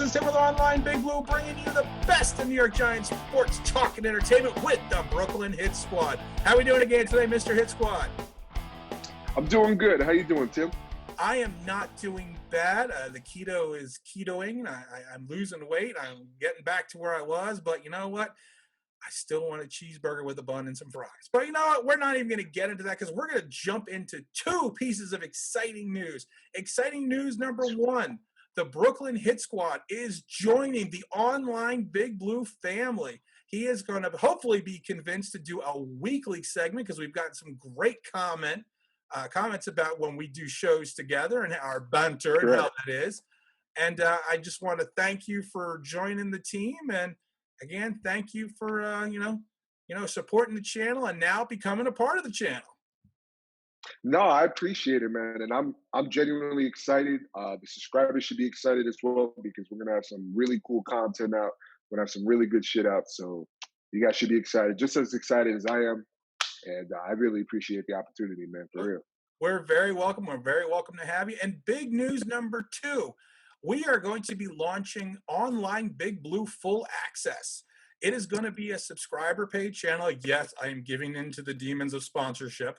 is Tim with Online Big Blue, bringing you the best of New York Giants sports talk and entertainment with the Brooklyn Hit Squad. How are we doing again today, Mr. Hit Squad? I'm doing good. How you doing, Tim? I am not doing bad. The keto is ketoing. I'm losing weight. I'm getting back to where I was. But you know what? I still want a cheeseburger with a bun and some fries. But you know what? We're not even going to get into that because we're going to jump into two pieces of exciting news. Exciting news number one. The Brooklyn Hit Squad is joining the Online Big Blue family. He is going to hopefully be convinced to do a weekly segment because we've gotten some great comments about when we do shows together and our banter and how that is. And I just want to thank you for joining the team. And again, thank you for, supporting the channel and now becoming a part of the channel. No, I appreciate it, man, and I'm genuinely excited. The subscribers should be excited as well because we're gonna have some really cool content out. We're gonna have some really good shit out, so you guys should be excited, just as excited as I am. And I really appreciate the opportunity, man, for real. We're very welcome. We're very welcome to have you. And big news number two, we are going to be launching Online Big Blue Full Access. It is going to be a subscriber paid channel. Yes, I am giving in to the demons of sponsorship.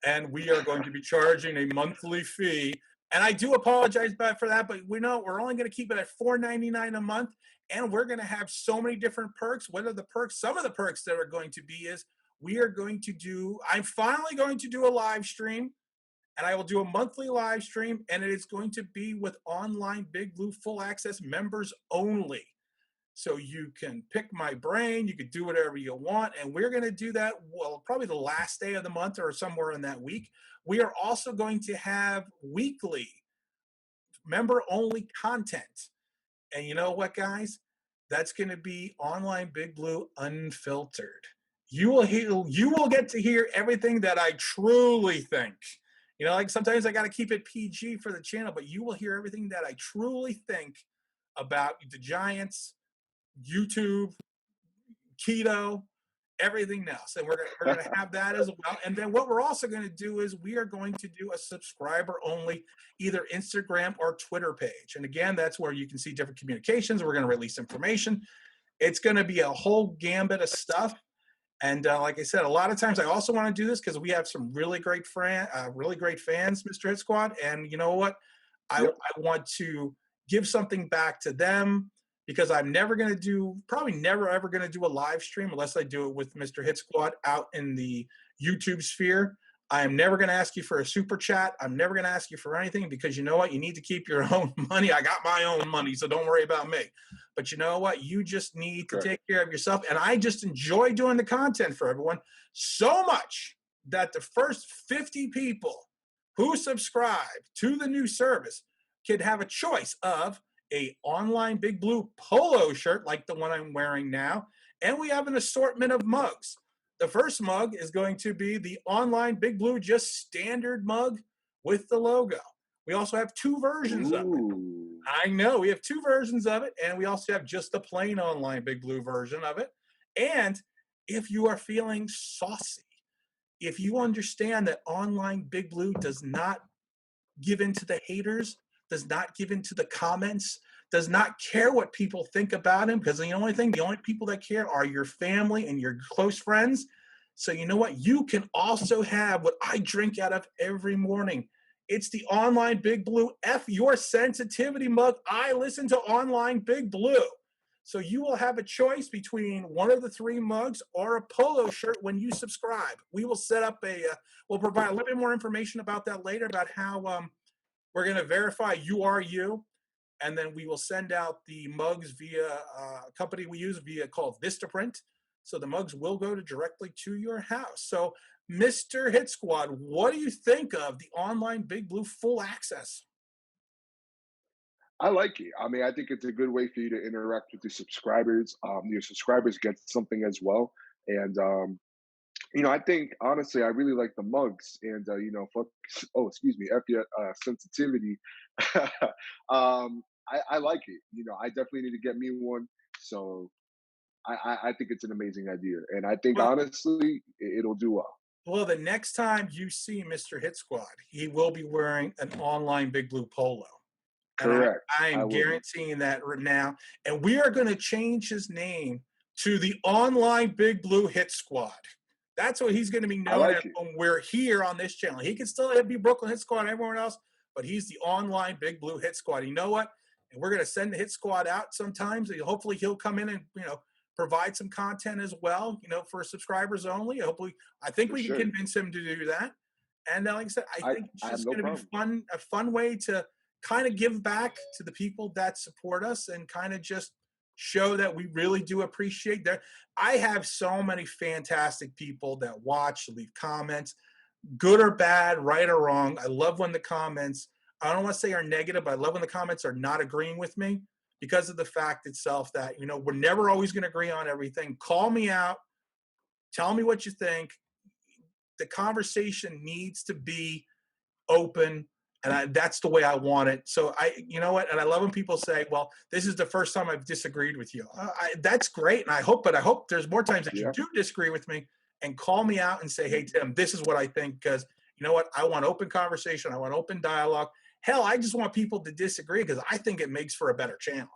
And we are going to be charging a monthly fee. And I do apologize for that, but we know we're only going to keep it at $4.99 a month. And we're going to have so many different perks. Some of the perks that are going to be is I'm finally going to do a live stream. And I will do a monthly live stream. And it is going to be with Online Big Blue Full Access members only. So you can pick my brain, you could do whatever you want, and we're going to do that, well, probably the last day of the month or somewhere in that week. We are also going to have weekly member-only content. And you know what, guys? That's going to be Online Big Blue Unfiltered. You will get to hear everything that I truly think. You know, like sometimes I got to keep it PG for the channel, but you will hear everything that I truly think about the Giants, YouTube, keto, everything else. And we're going to have that as well. And then what we're also going to do is we are going to do a subscriber only, either Instagram or Twitter page. And again, that's where you can see different communications. We're going to release information. It's going to be a whole gambit of stuff. And like I said, a lot of times I also want to do this because we have some really great fans, Mr. Hit Squad. And you know what? I want to give something back to them, because I'm never ever going to do a live stream unless I do it with Mr. Hit Squad out in the YouTube sphere. I am never going to ask you for a super chat. I'm never going to ask you for anything because you know what? You need to keep your own money. I got my own money, so don't worry about me. But you know what? You just need to take care of yourself. And I just enjoy doing the content for everyone so much that the first 50 people who subscribe to the new service could have a choice of a Online Big Blue polo shirt like the one I'm wearing now, and we have an assortment of mugs. The first mug is going to be the Online Big Blue just standard mug with the logo. We also have two versions of it. I know, we have two versions of it, and we also have just the plain Online Big Blue version of it. And if you are feeling saucy, if you understand that Online Big Blue does not give in to the haters, does not give into the comments, does not care what people think about him, because the only people that care are your family and your close friends. So you know what? You can also have what I drink out of every morning. It's the Online Big Blue F Your Sensitivity mug. I listen to Online Big Blue. So you will have a choice between one of the three mugs or a polo shirt when you subscribe. We will set up we'll provide a little bit more information about that later, about how we're going to verify you are you, and then we will send out the mugs via a company we use called Vistaprint. So the mugs will go directly to your house. So, Mr. Hit Squad, what do you think of the Online Big Blue Full Access? I like it. I mean, I think it's a good way for you to interact with your subscribers. Your subscribers get something as well. And I think honestly, I really like the mugs, and F your sensitivity. I like it. I definitely need to get me one. So I think it's an amazing idea, and I think honestly, it'll do well. Well, the next time you see Mr. Hit Squad, he will be wearing an Online Big Blue polo. And I, Correct. I I am wouldn't. guaranteeing that right now. And we are going to change his name to the Online Big Blue Hit Squad. That's what he's going to be I known as like it. when we're here on this channel. He can still be Brooklyn Hit Squad and everyone else, but he's the Online Big Blue Hit Squad. You know what? And we're going to send the Hit Squad out sometimes. Hopefully he'll come in and, provide some content as well, for subscribers only. Hopefully, I think For we can sure. convince him to do that. And like I said, I I, think it's I have just no going to be problem. a fun way to kind of give back to the people that support us and kind of just show that we really do appreciate that. I have so many fantastic people that watch, leave comments, good or bad, right or wrong. I love when the comments, I don't want to say are negative, but I love when the comments are not agreeing with me because of the fact itself that, we're never always going to agree on everything. Call me out. Tell me what you think. The conversation needs to be open, and that's the way I want it. So you know what? And I love when people say, "Well, this is the first time I've disagreed with you." That's great, and I hope there's more times that you Yeah. do disagree with me, and call me out and say, "Hey, Tim, this is what I think." Because you know what? I want open conversation. I want open dialogue. Hell, I just want people to disagree because I think it makes for a better channel.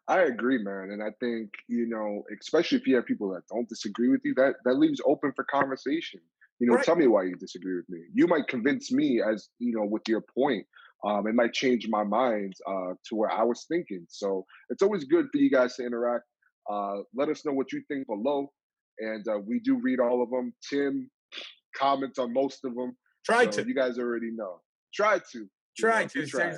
I agree, man. And I think, especially if you have people that don't disagree with you, that leaves open for conversation. Right. Tell me why you disagree with me. You might convince me as, with your point. It might change my mind to where I was thinking. So it's always good for you guys to interact. Let us know what you think below. And we do read all of them. Tim comments on most of them. Try So to. you guys already know. Try to, Try we to. try.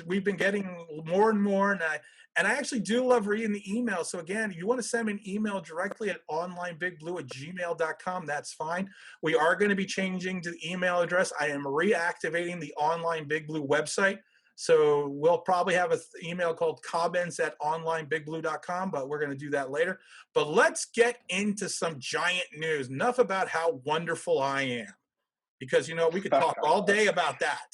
We've been getting more and more, and I actually do love reading the email. So again, if you want to send me an email directly at onlinebigblue@gmail.com, that's fine. We are going to be changing the email address. I am reactivating the Online Big Blue website. So we'll probably have an email called comments@onlinebigbblue.com, but we're going to do that later. But let's get into some giant news. Enough about how wonderful I am, because we could talk all day about that.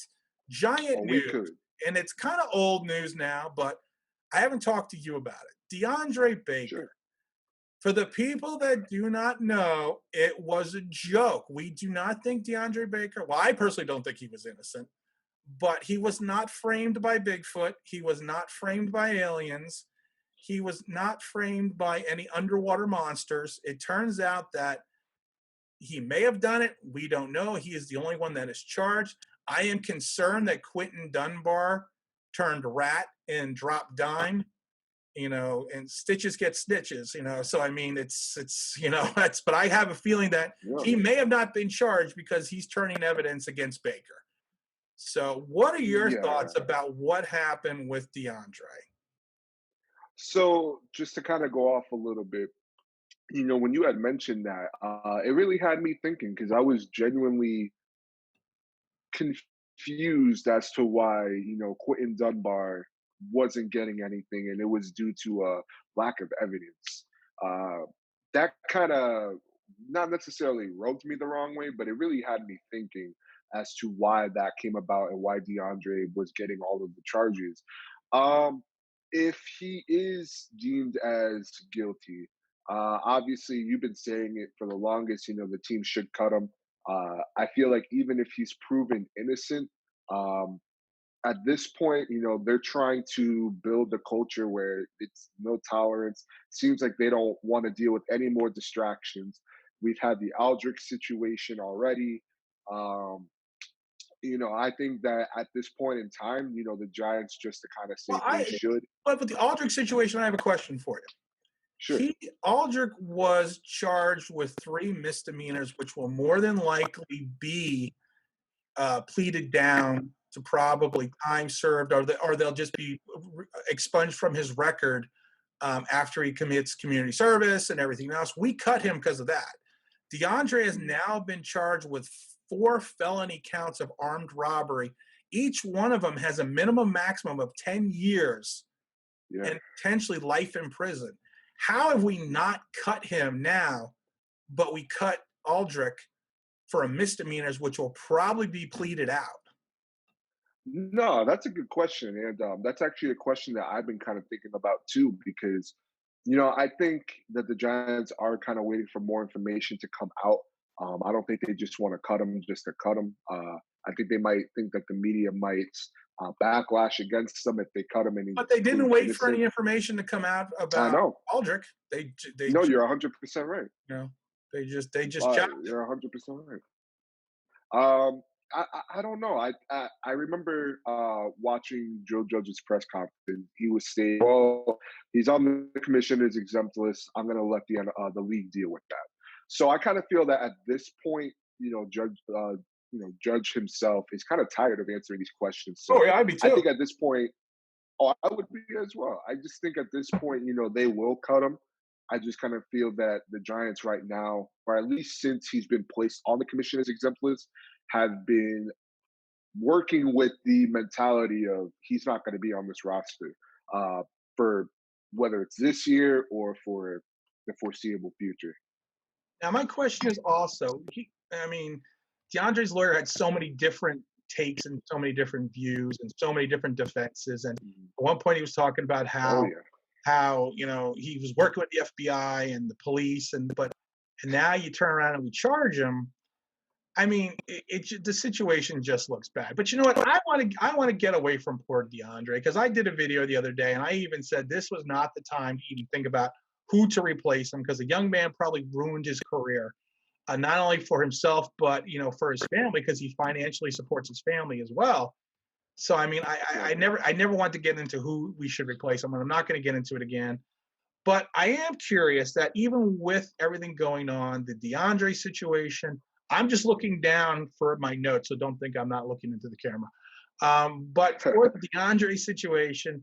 Giant Oh, we news, could. and it's kind of old news now, but I haven't talked to you about it. Deandre Baker. Sure. For the people that do not know, it was a joke. We do not think Deandre Baker, well, I personally don't think he was innocent, but he was not framed by Bigfoot. He was not framed by aliens. He was not framed by any underwater monsters. It turns out that he may have done it. We don't know. He is the only one that is charged. I am concerned that Quinton Dunbar turned rat and dropped dime, and stitches get stitches, So I mean, it's that's. But I have a feeling that Yeah. he may have not been charged because he's turning evidence against Baker. So, what are your Yeah. thoughts about what happened with DeAndre? So just to kind of go off a little bit, when you had mentioned that, it really had me thinking because I was genuinely confused as to why, Quentin Dunbar wasn't getting anything, and it was due to a lack of evidence. Uh, that kind of not necessarily rubbed me the wrong way, but it really had me thinking as to why that came about and why DeAndre was getting all of the charges. Um, if he is deemed as guilty, obviously you've been saying it for the longest, the team should cut him. I feel like even if he's proven innocent, um, at this point, they're trying to build a culture where it's no tolerance. Seems like they don't want to deal with any more distractions. We've had the Aldrich situation already. Um, I think that at this point in time, the Giants, just to kind of Well, say they should. but with the Aldrich situation, I have a question for you. Sure. Aldrich was charged with 3 misdemeanors, which will more than likely be pleaded down to probably time served, or they'll just be expunged from his record after he commits community service and everything else. We cut him because of that. DeAndre has now been charged with 4 felony counts of armed robbery. Each one of them has a minimum maximum of 10 years Yeah. and potentially life in prison. How have we not cut him now, but we cut Aldrich for a misdemeanors, which will probably be pleaded out? No, that's a good question, and that's actually a question that I've been kind of thinking about too. Because, I think that the Giants are kind of waiting for more information to come out. I don't think they just want to cut him just to cut him. I think they might think that the media might backlash against him if they cut him and he's But they didn't proved wait for any innocent. information to come out I about know. Aldrich. They No, just, you're 100% right. you know, they just chopped it. You're 100% right. Um, I don't know. I remember watching Joe Judge's press conference. He was saying, "Well, he's on the commissioner's exempt list. I'm going to let the league deal with that." So I kind of feel that at this point, Judge himself is kind of tired of answering these questions. Oh So yeah, I'd be I too. think at this point, oh, I would be as well. I just think at this point, they will cut him. I just kind of feel that the Giants right now, or at least since he's been placed on the commissioner's exempt list, have been working with the mentality of he's not going to be on this roster uh, for whether it's this year or for the foreseeable future. Now, my question is also, I mean, DeAndre's lawyer had so many different takes and so many different views and so many different defenses. And Mhm. at one point, he was talking about Oh how yeah, he was working with the FBI and the police, and now you turn around and we charge him. I mean, the situation just looks bad. But you know what? I want to get away from poor DeAndre because I did a video the other day and I even said this was not the time to even think about who to replace him because the young man probably ruined his career, not only for himself but for his family because he financially supports his family as well. So I mean, exactly. I never want to get into who we should replace him, and I'm not going to get into it again. But I am curious that even with everything going on, the DeAndre situation, I'm just looking down for my notes, so don't think I'm not looking into the camera. But for the DeAndre situation,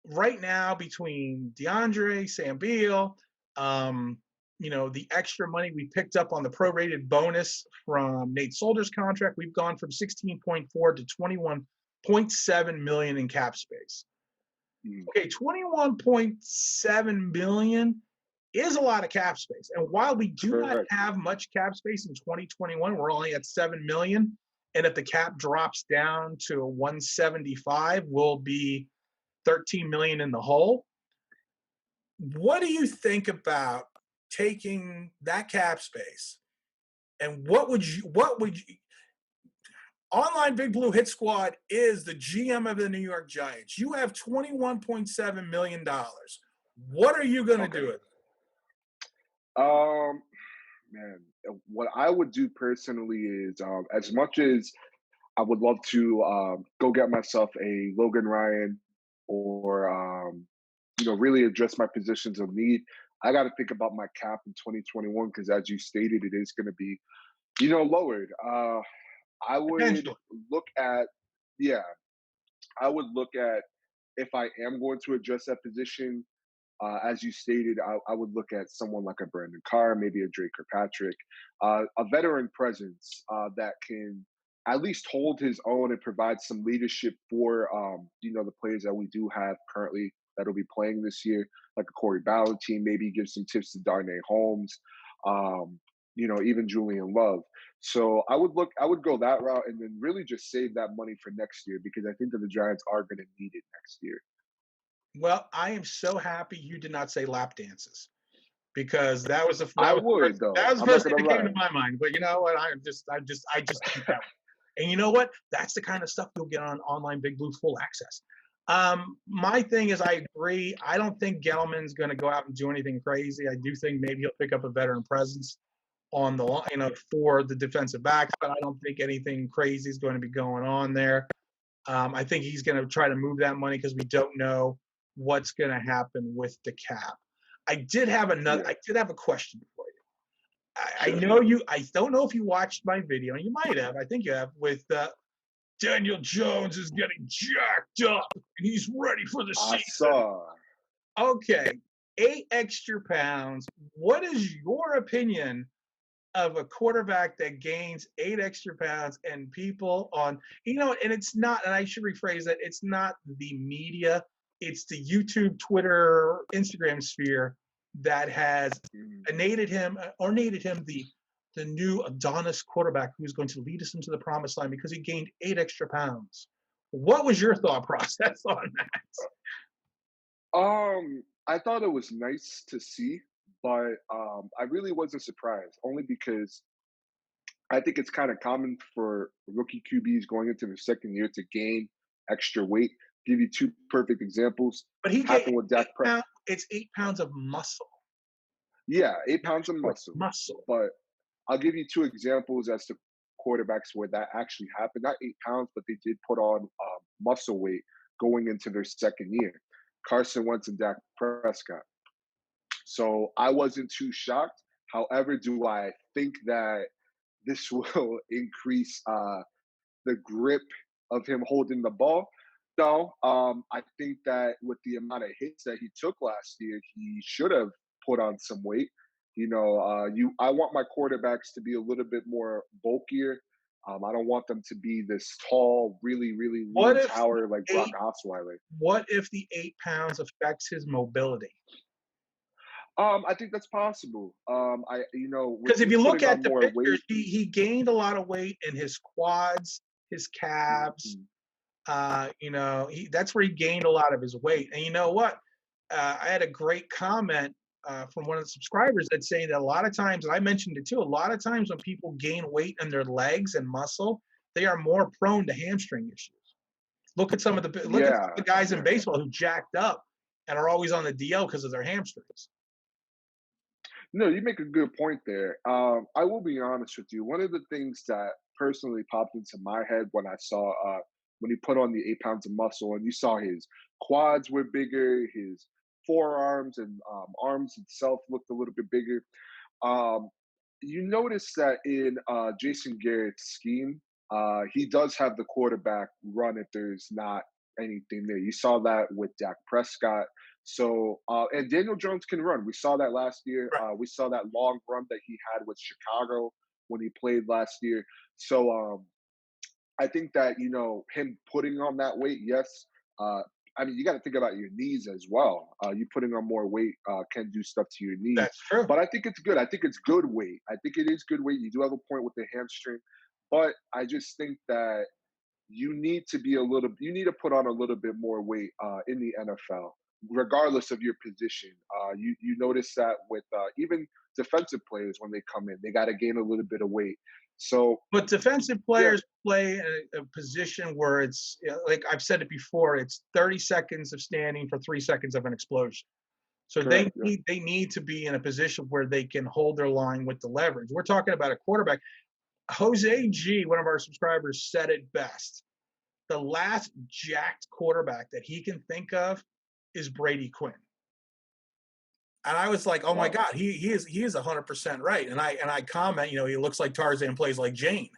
right now between DeAndre, Sam Beal, the extra money we picked up on the prorated bonus from Nate Solder's contract, we've gone from 16.4 to 21.7 million in cap space. Mm, Okay, 21.7 million is a lot of cap space. And while we do not correct. have much cap space in 2021, we're only at 7 million. And if the cap drops down to 175, we'll be 13 million in the hole. What do you think about taking that cap space and what would you Online Big Blue Hit Squad is the GM of the New York Giants. You have $21.7 million. What are you going to Okay. do with it? Um, Man, what I would do personally is, as much as I would love to go get myself a Logan Ryan or really address my positions of need. I got to think about my cap in 2021 because, as you stated, it is going to be lowered. I would Potentially. look at yeah, I would look at if I am going to address that position. As you stated, I would look at someone like a Brandon Carr, maybe a Drake Kirkpatrick, a veteran presence that can at least hold his own and provide some leadership for the players that we do have currently that'll be playing this year, like a Corey Ballentine, maybe give some tips to Darnay Holmes, even Julian Love. So I would go that route and then really just save that money for next year because I think that the Giants are going to need it next year. Well, I am so happy you did not say lap dances because that was I would though. the I'm not first thing gonna that came to lie. my mind. But you know what? I just think that. And you know what? That's the kind of stuff you'll get on online Big Blue Full Access. My thing is, I agree. I don't think Gelman's going to go out and do anything crazy. I do think maybe he'll pick up a veteran presence on the line, for the defensive backs, but I don't think anything crazy is going to be going on there. I think he's going to try to move that money because we don't know what's going to happen with the cap. I did have Yeah, a question for you. I sure. know you. I don't know if you watched my video, and you might have. I think you have. With Daniel Jones is getting jacked up, and he's ready for the I season. saw. Okay, 8 extra pounds. What is your opinion of a quarterback that gains 8 extra pounds and people and it's not, and I should rephrase that, it's not the media, it's the YouTube, Twitter, Instagram sphere that has Mhm. ornated him the new Adonis quarterback who's going to lead us into the promised land because he gained 8 extra pounds. What was your thought process on that? I thought it was nice to see, but I really wasn't surprised, only because I think it's kind of common for rookie QBs going into their second year to gain extra weight. Give you two perfect examples. But he gained Happened with Dak. 8 pounds. It's 8 pounds of muscle, Yeah, eight not pounds of short, muscle. muscle. But I'll give you two examples as to quarterbacks where that actually happened. Not 8 pounds, but they did put on muscle weight going into their second year. Carson Wentz and Dak Prescott. So I wasn't too shocked. However, do I think that this will increase the grip of him holding the ball? No. I think that with the amount of hits that he took last year, he should have put on some weight. I want my quarterbacks to be a little bit more bulkier. I don't want them to be this tall, really, really What lean if the tower like Brock 8 Osweiler. what if the 8 pounds affects his mobility? I think that's possible. With Because if you you look putting at on the more pictures, weight. he gained a lot of weight in his quads, his calves. Mhm. That's where he gained a lot of his weight. And you know what? I had a great comment from one of the subscribers that's saying that a lot of times, and I mentioned it too, a lot of times when people gain weight in their legs and muscle, they are more prone to hamstring issues. Look at some of Yeah, the guys in yeah. baseball who jacked up and are always on the DL because of their hamstrings. No, you make a good point there. I will be honest with you. One of the things that personally popped into my head when I saw when he put on the 8 pounds of muscle, and you saw his quads were bigger, his forearms and arms itself looked a little bit bigger. Um, you notice that in Jason Garrett's scheme, he does have the quarterback run if there's not anything there. You saw that with Dak Prescott. And Daniel Jones can run. We saw that last year. Right. We saw that long run that he had with Chicago when he played last year. So I think that him putting on that weight, yes. Uh, I mean, you got to think about your knees as well. You putting on more weight can do stuff to your knees, That's true. but I think it's good. I think it's good weight. I think it is good weight. You do have a point with the hamstring, but I just think that you need to put on a little bit more weight in the NFL, regardless of your position. You notice that with even defensive players when they come in, they got to gain a little bit of weight. So But defensive yeah, players play a position where it's like I've said it before, it's 30 seconds of standing for 3 seconds of an explosion. So they correct. Yeah. need they need to be in a position where they can hold their line with the leverage. We're talking about a quarterback. Jose G, one of our subscribers, said it best. The last jacked quarterback that he can think of is Brady Quinn. And I was like, oh my Wow. God, he is 100% right. And I comment, he looks like Tarzan, plays like Jane.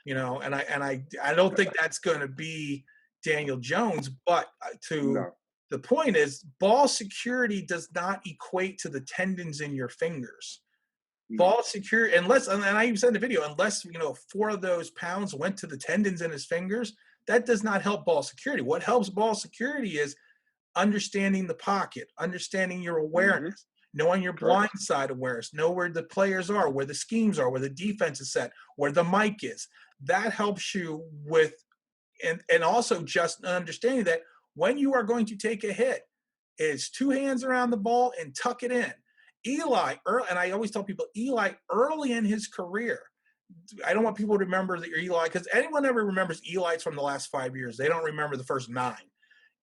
And I don't think that's going to be Daniel Jones. But to No. the point is, ball security does not equate to the tendons in your fingers. No. Ball security, unless, and I even said in the video, unless 4 of those pounds went to the tendons in his fingers, that does not help ball security. What helps ball security is understanding the pocket, understanding your Hmm. awareness, knowing your blind Correct. side awareness, know where the players are, where the schemes are, where the defense is set, where the mic is. That helps you with, and also just understanding that when you are going to take a hit, is two hands around the ball and tuck it in. Eli, and I always tell people, Eli early in his career, I don't want people to remember that Eli, because anyone ever remembers Eli's from the last 5 years. They don't remember the first 9.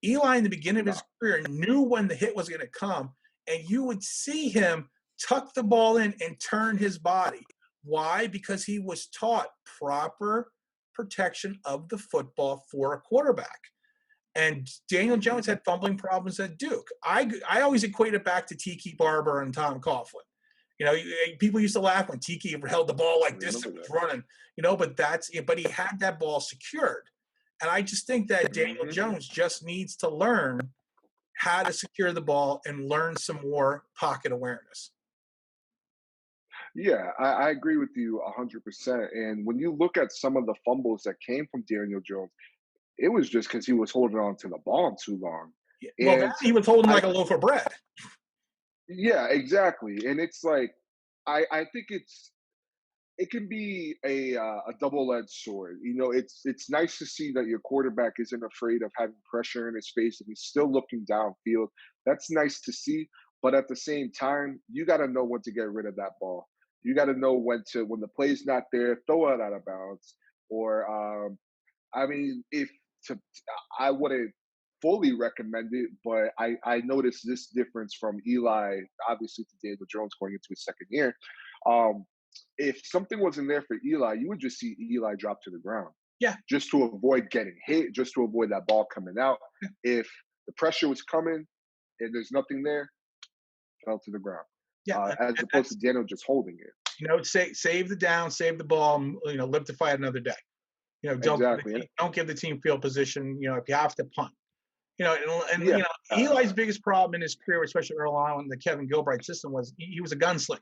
Eli, in the beginning of his No. career, knew when the hit was going to come, and you would see him tuck the ball in and turn his body. Why? Because he was taught proper protection of the football for a quarterback. And Daniel Hmm. Jones had fumbling problems at Duke. I always equate it back to Tiki Barber and Tom Coughlin. People used to laugh when Tiki held the ball I like this remember and was that. running, but he had that ball secured. And I just think that Daniel Hmm. Jones just needs to learn how to secure the ball and learn some more pocket awareness. Yeah, I agree with you 100%. And when you look at some of the fumbles that came from Daniel Jones, it was just because he was holding on to the ball too long. Yeah. Well, that And he was holding I like a loaf of bread. Yeah, exactly. And it's like I think it can be a double-edged sword. It's nice to see that your quarterback isn't afraid of having pressure in his face and he's still looking downfield. That's nice to see. But at the same time, you got to know when to get rid of that ball. You got to know when the play's not there, throw it out of bounds. Or, I mean, if to, I wouldn't fully recommend it, but I noticed this difference from Eli, obviously to Daniel Jones going into his second year. Um, if something wasn't there for Eli, you would just see Eli drop to the ground Yeah, just to avoid getting hit, just to avoid that ball coming out. If the pressure was coming and there's nothing there, fell to the ground, yeah, as and opposed to that's, Daniel just holding it. save the down, save the ball, live to fight another day. Exactly. And Don't give the team field position. If you have to punt, yeah, Eli's biggest problem in his career, especially early on in the Kevin Gilbride system, was he was a gunslinger.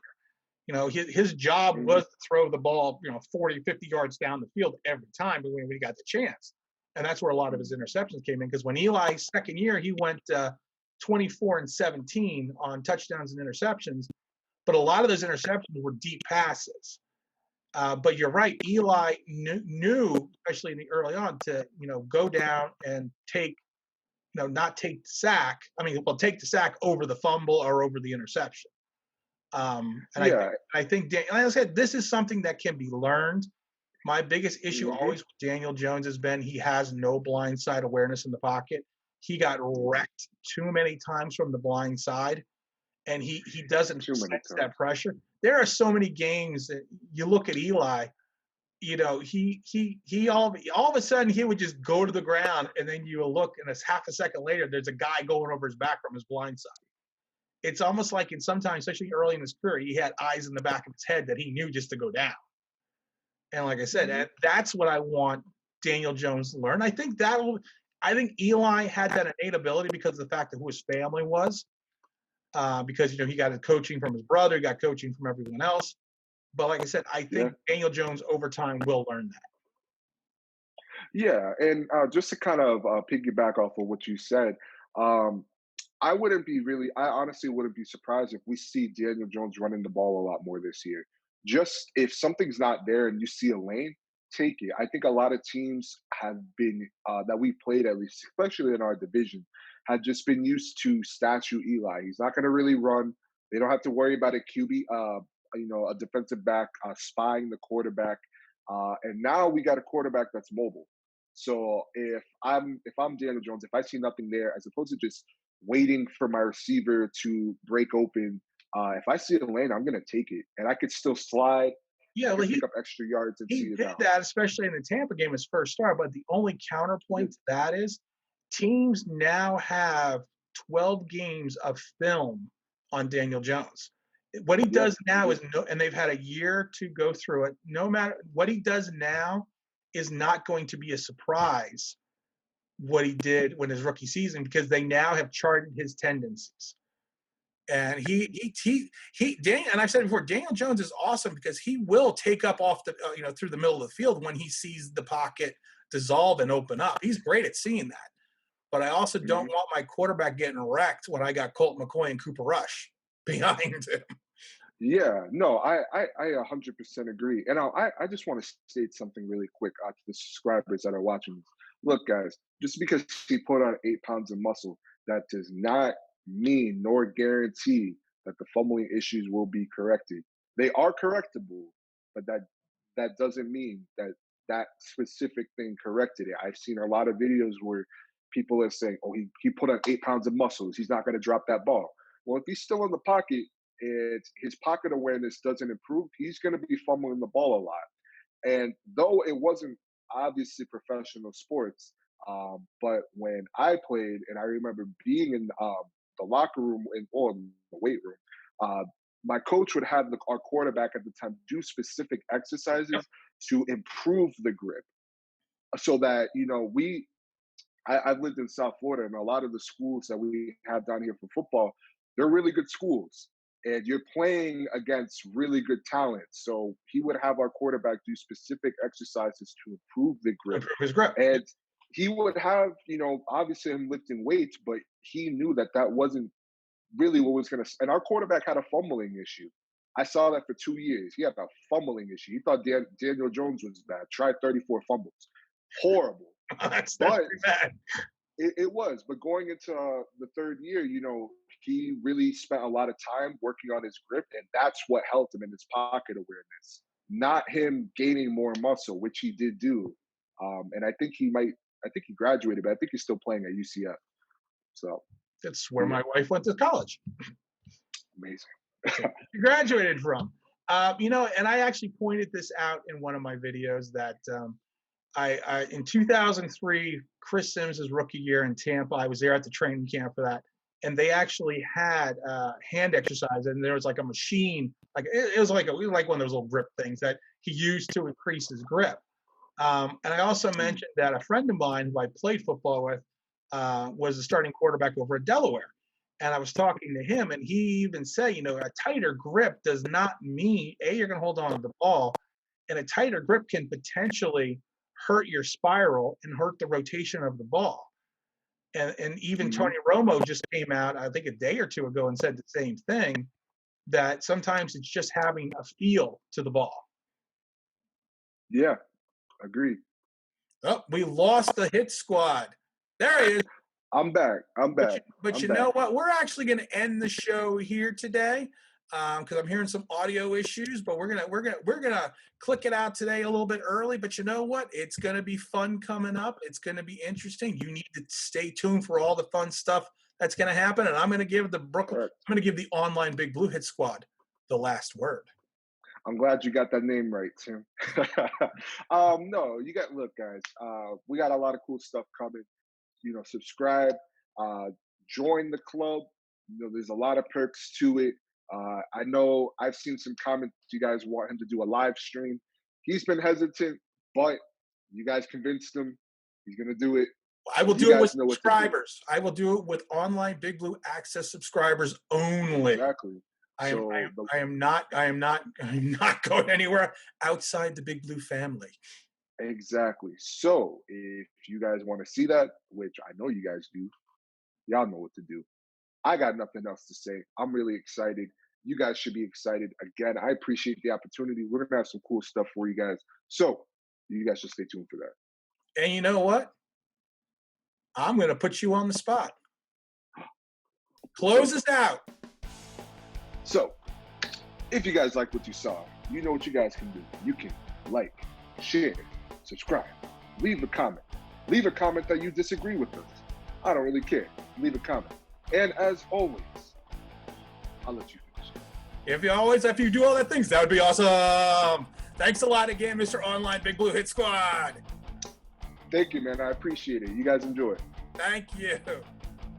His job mhm, was to throw the ball, 40, 50 yards down the field every time when he got the chance. And that's where a lot of his interceptions came in. Because when Eli's second year, he went 24 and 17 on touchdowns and interceptions. But a lot of those interceptions were deep passes. But you're right. Eli knew, especially in the early on, to go down and take, not take the sack. I mean, well, take the sack over the fumble or over the interception. And yeah, I think, like I said, this is something that can be learned. My biggest issue hmm always with Daniel Jones has been he has no blind side awareness in the pocket. He got wrecked too many times from the blind side, and he doesn't too many sense that times. pressure. There are so many games that you look at Eli. He all of a sudden he would just go to the ground, and then you will look, and it's half a second later, there's a guy going over his back from his blind side. It's almost like in sometimes, especially early in his career, he had eyes in the back of his head that he knew just to go down. And like I said, Hmm that's what I want Daniel Jones to learn. I think Eli had that innate ability because of the fact that who his family was. Because he got his coaching from his brother, he got coaching from everyone else. But like I said, I Yeah, think Daniel Jones over time will learn that. yeah, and just to kind of piggyback off of what you said, um, I honestly wouldn't be surprised if we see Daniel Jones running the ball a lot more this year. Just if something's not there and you see a lane, take it. I think a lot of teams have been, that we played at least, especially in our division, had just been used to statue Eli. He's not going to really run. They don't have to worry about a QB, a defensive back spying the quarterback. And now we got a quarterback that's mobile. So if I'm Daniel Jones, if I see nothing there, as opposed to just waiting for my receiver to break open. If I see a lane, I'm gonna take it, and I could still slide. Yeah, I well, could pick up extra yards and see he it did down. that, especially in the Tampa game, his first start. But the only Yeah, counterpoint to that is teams now have 12 games of film on Daniel Jones. What he yeah, does they now do. is and they've had a year to go through it. No matter what he does now is not going to be a surprise what he did when his rookie season because they now have charted his tendencies. And and I've said before, Daniel Jones is awesome because he will take up off the through the middle of the field when he sees the pocket dissolve and open up. He's great at seeing that. But I also don't hmm want my quarterback getting wrecked when I got Colt McCoy and Cooper Rush behind him. Yeah, no, I 100% agree. And I just want to state something really quick out to the subscribers that are watching this. Look, guys, just because he put on 8 pounds of muscle, that does not mean nor guarantee that the fumbling issues will be corrected. They are correctable, but that doesn't mean that that specific thing corrected it. I've seen a lot of videos where people are saying, "Oh, he put on 8 pounds of muscles. He's not going to drop that ball." Well, if he's still in the pocket and his pocket awareness doesn't improve, he's going to be fumbling the ball a lot. And though it wasn't obviously professional sports, but when I played, and I remember being in the locker room or the weight room, uh, my coach would have our quarterback at the time do specific Yep. exercises to improve the grip, so that I've lived in South Florida, and a lot of the schools that we have down here for football, they're really good schools. And you're playing against really good talent. So he would have our quarterback do specific exercises to improve the grip. Improve his grip. And he would have, obviously him lifting weights, but he knew that that wasn't really what was going to. And our quarterback had a fumbling issue. I saw that for 2 years. He had a fumbling issue. He thought Daniel Jones was bad. Tried 34 fumbles. Horrible. That's But pretty bad. it was, but going into the third year, he really spent a lot of time working on his grip, and that's what helped him in his pocket awareness, not him gaining more muscle, which he did do. And I think he graduated, but I think he's still playing at UCF. So, That's where yeah, my wife went to college. amazing. She graduated from. And I actually pointed this out in one of my videos that I in 2003, Chris Sims' rookie year in Tampa, I was there at the training camp for that, and they actually had hand exercise, and there was like a machine, like it was like one of those little grip things that he used to increase his grip. And I also mentioned that a friend of mine who I played football with was the starting quarterback over at Delaware. And I was talking to him, and he even said, a tighter grip does not mean, A, you're going to hold on to the ball, and a tighter grip can potentially hurt your spiral and hurt the rotation of the ball. And even Mhm. Tony Romo just came out, I think a day or two ago, and said the same thing, that sometimes it's just having a feel to the ball. Yeah, agreed. Oh, we lost the hit squad. There he is. I'm back. I'm But back. you I'm know back. what? We're actually going to end the show here today because I'm hearing some audio issues. But we're gonna click it out today a little bit early. But you know what? It's going to be fun coming up. It's going to be interesting. You need to stay tuned for all the fun stuff that's going to happen. And I'm going to give the online Big Blue Hit Squad the last word. I'm glad you got that name right, Tim. No, look, guys, we got a lot of cool stuff coming. Subscribe, uh, join the club. There's a lot of perks to it. I know I've seen some comments. You guys want him to do a live stream. He's been hesitant, but you guys convinced him. He's going to do it. I will You do it with guys know what to do. subscribers. I will do it with online Big Blue Access subscribers only. Exactly. I So am not going anywhere outside the Big Blue family. exactly. So if you guys want to see that, which I know you guys do, y'all know what to do. I got nothing else to say. I'm really excited. You guys should be excited. Again, I appreciate the opportunity. We're gonna have some cool stuff for you guys. So you guys should stay tuned for that. And you know what? I'm going to put you on the spot. Close us out. So if you guys like what you saw, you know what you guys can do. You can like, share, subscribe, leave a comment. Leave a comment that you disagree with us. I don't really care. Leave a comment. And as always, I'll let you finish. If you do all that things, that would be awesome. Thanks a lot again, Mr. Online Big Blue Hit Squad. Thank you, man. I appreciate it. You guys enjoy. Thank you.